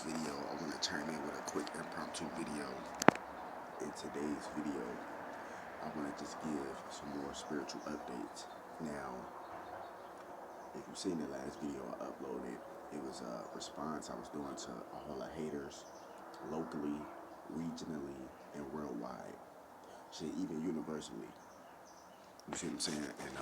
video, I want to chime in with a quick impromptu video. In today's video, I want to just give some more spiritual updates. Now, if you've seen the last video I uploaded, it was a response I was doing to a whole lot of haters, locally, regionally, and worldwide. Shit, even universally. You see what I'm saying? And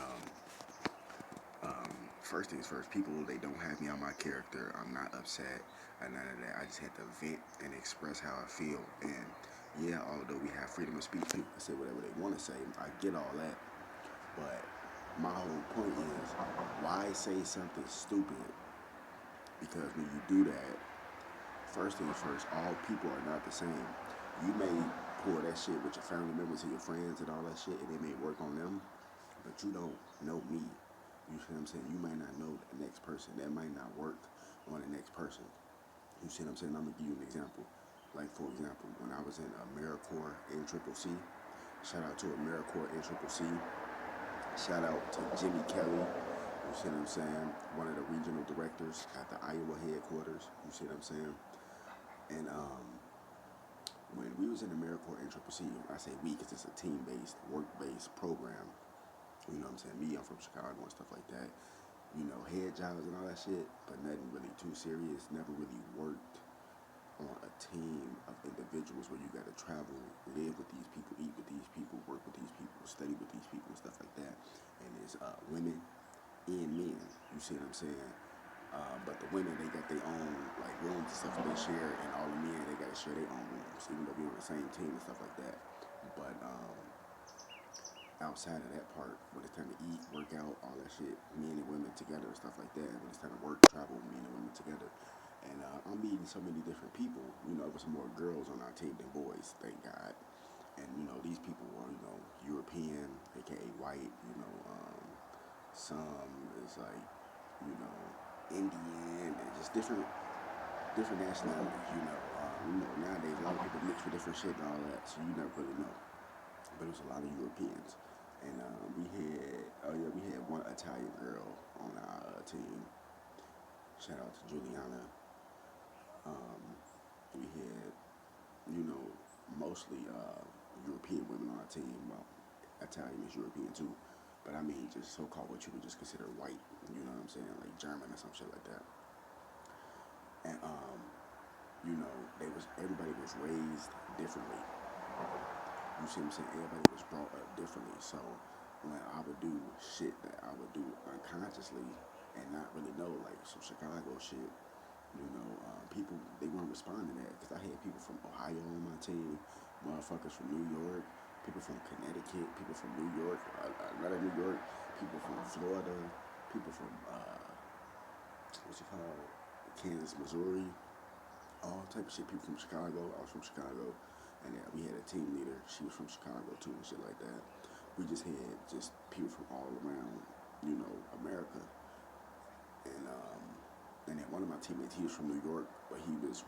first things first, people, they don't have me on my character. I'm not upset and none of that. I just had to vent and express how I feel. And yeah, although we have freedom of speech, people can say whatever they want to say. I get all that. But my whole point is, why say something stupid? Because when you do that, first things first, all people are not the same. You may pull that shit with your family members and your friends and all that shit, and it may work on them, but you don't know me. You see what I'm saying? You might not know the next person. That might not work on the next person. You see what I'm saying? I'm going to give you an example. Like, for example, when I was in AmeriCorps NCCC, shout out to AmeriCorps NCCC. Shout out to Jimmy Kelly. You see what I'm saying? One of the regional directors at the Iowa headquarters. You see what I'm saying? And when we was in AmeriCorps NCCC, I say we because it's a team-based, work-based program. You know what I'm saying? I'm from Chicago and stuff like that. You know, head jobs and all that shit, but nothing really too serious. Never really worked on a team of individuals where you got to travel, live with these people, eat with these people, work with these people, study with these people, and stuff like that. And there's women and men. You see what I'm saying? But the women, they got their own like rooms and stuff that they share, and all the men, they got to share their own rooms, even though we're on the same team and stuff like that. But outside of that part, when it's time to eat, work out, all that shit, men and women together and stuff like that. When it's time to work, travel, men and women together. And I'm meeting so many different people. You know, there was more girls on our team than boys, thank God. And, you know, these people were, you know, European, aka white, you know, some is like, you know, Indian, and just different nationalities, you know. Nowadays a lot of people mix with different shit and all that, so you never really know. But it was a lot of Europeans. And we had one Italian girl on our team. Shout out to Juliana. We had, you know, mostly European women on our team. Well, Italian is European too. But I mean, just so-called what you would just consider white. You know what I'm saying? Like German or some shit like that. And, you know, everybody was raised differently. You see what I'm saying? Everybody was brought up differently. So when I would do shit that I would do unconsciously and not really know, like some Chicago shit, you know, people, they weren't responding to that. Because I had people from Ohio on my team, motherfuckers from New York, people from Connecticut, people from New York, another New York, people from Florida, people from, Kansas, Missouri, all type of shit. People from Chicago. I was from Chicago. And we had a team leader. She was from Chicago too and shit like that. We just had just people from all around, you know, America. And then one of my teammates, he was from New York, but he was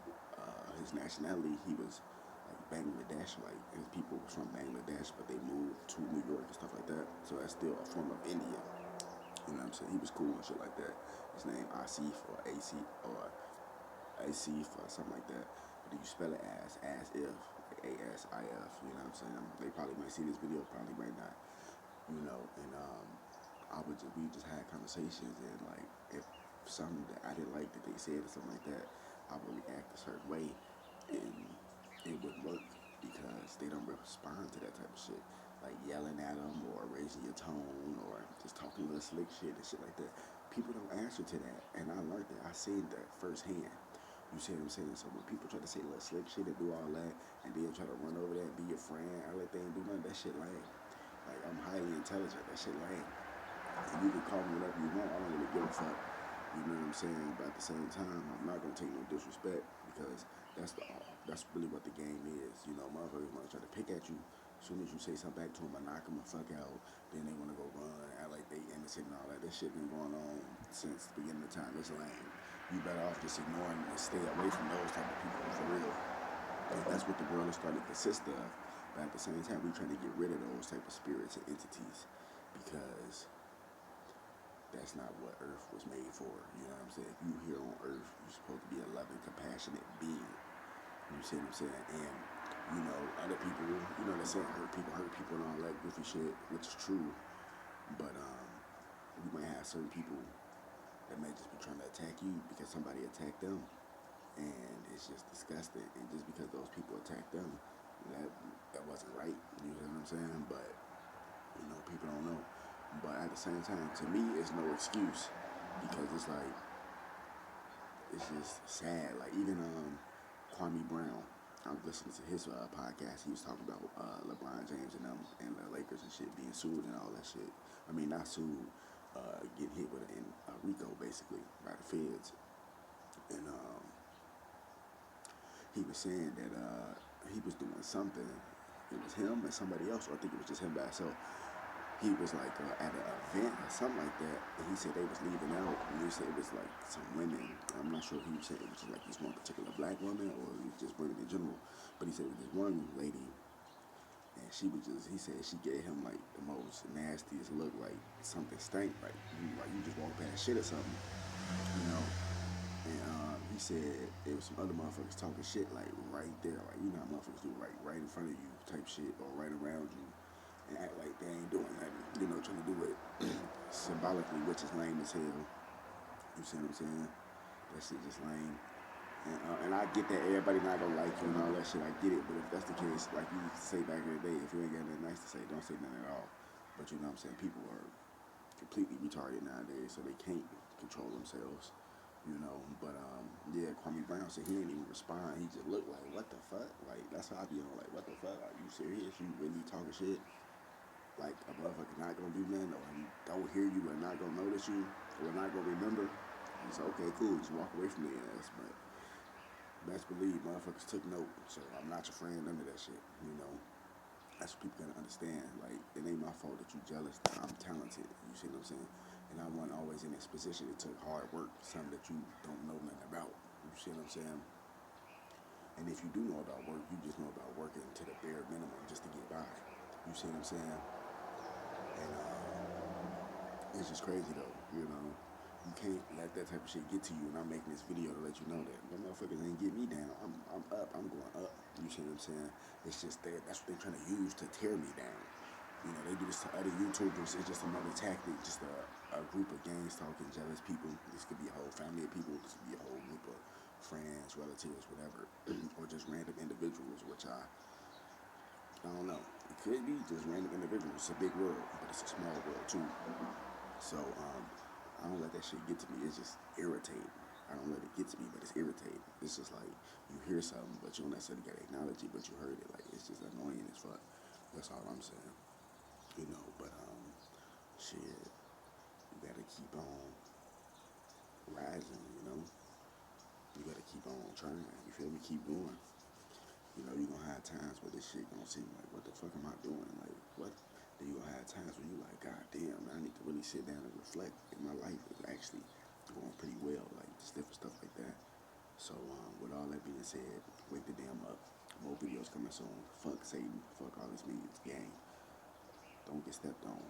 his nationality, he was like Bangladesh, like his people was from Bangladesh, but they moved to New York and stuff like that. So that's still a form of India. You know what I'm saying? He was cool and shit like that. His name Asif or AC or Asif or something like that. But you spell it as if. ASIF, you know what I'm saying? They probably might see this video, probably might not, you know. And we just had conversations, and like if something that I didn't like that they said or something like that, I would react a certain way, and it wouldn't work because they don't respond to that type of shit, like yelling at them or raising your tone or just talking little slick shit and shit like that. People don't answer to that, and I learned that. I seen that firsthand. You see what I'm saying? So when people try to say little slick shit and do all that, and then try to run over that and be your friend, I let they ain't do nothing, that shit lame. Like, I'm highly intelligent, that shit lame. And you can call me whatever you want, I don't really give a fuck. You know what I'm saying? But at the same time, I'm not gonna take no disrespect because that's really what the game is. You know, motherfuckers wanna try to pick at you. As soon as you say something back to them, I knock them the fuck out. Then they wanna go run, act like they innocent and all that. This shit been going on since the beginning of time. It's lame. You better off just ignoring and stay away from those type of people for real. Because that's what the world is starting to consist of. But at the same time, we're trying to get rid of those type of spirits and entities because that's not what Earth was made for. You know what I'm saying? If you here on Earth, you're supposed to be a loving, compassionate being. You see what I'm saying? And other people, they say hurt people and all that goofy shit, which is true. But you might have certain people that may just be trying to attack you because somebody attacked them, and it's just disgusting. And just because those people attacked them, that wasn't right. You know what I'm saying? But people don't know. But at the same time, to me, it's no excuse because it's like it's just sad. Like even Kwame Brown, I was listening to his podcast. He was talking about LeBron James and them and the Lakers and shit being sued and all that shit. I mean, not sued, getting hit with in RICO basically by the feds. And he was saying that he was doing something. It was him and somebody else, or I think it was just him by himself. He was like at an event or something like that, and he said they was leaving out, and he said it was like some women. I'm not sure if he said it was just like this one particular black woman or it was just women in general, but he said it was this one lady, and he said she gave him like the most nastiest look, like something stank, like you just walk past shit or something, you know. And he said there was some other motherfuckers talking shit like right there, like how motherfuckers do right in front of you type shit or right around you. And act like they ain't doing nothing, trying to do it symbolically, which is lame as hell. You see what I'm saying? That shit just lame. And I get that everybody not gonna like you and all that shit. I get it, but if that's the case, like you used to say back in the day, if you ain't got nothing nice to say, don't say nothing at all. But you know what I'm saying? People are completely retarded nowadays, so they can't control themselves. But yeah, Kwame Brown said he didn't even respond. He just looked like, what the fuck? Like, that's how I be on, like, what the fuck? Are you serious? You really talking shit? Like a motherfucker not gonna do nothing, or he don't hear you, or not gonna notice you, or not gonna remember. He's okay, cool, just walk away from the ass. But best believe motherfuckers took note. So I'm not your friend, none of that shit. That's what people gotta understand. Like, it ain't my fault that you jealous. I'm talented. You see what I'm saying? And I wasn't always in this position. It took hard work, something that you don't know nothing about. You see what I'm saying? And if you do know about work, you just know about working to the bare minimum just to get by. You see what I'm saying? And it's just crazy though, You can't let that type of shit get to you, and I'm making this video to let you know that the motherfuckers ain't get me down. I'm up. I'm going up. You see what I'm saying? It's just that's what they're trying to use to tear me down. They do this to other YouTubers. It's just another tactic, just a group of gangs talking, jealous people. This could be a whole family of people. This could be a whole group of friends, relatives, whatever, or just random individuals, which I don't know. It could be just random individuals. It's a big world, but it's a small world too. So I don't let that shit get to me. It's just irritating. I don't let it get to me, but it's irritating. It's just like you hear something, but you don't necessarily gotta acknowledge it, but you heard it. Like, it's just annoying as fuck. That's all I'm saying. But shit, you gotta keep on rising. You gotta keep on trying. You feel me? Keep going. You're gonna have times where this shit gonna seem like, what the fuck am I doing? Like, what? Then you gonna have times when you like, God damn, man, I need to really sit down and reflect. And my life is actually going pretty well, like just different stuff like that. So, with all that being said, wake the damn up. More videos coming soon. Fuck Satan. Fuck all this means. Gang. Don't get stepped on.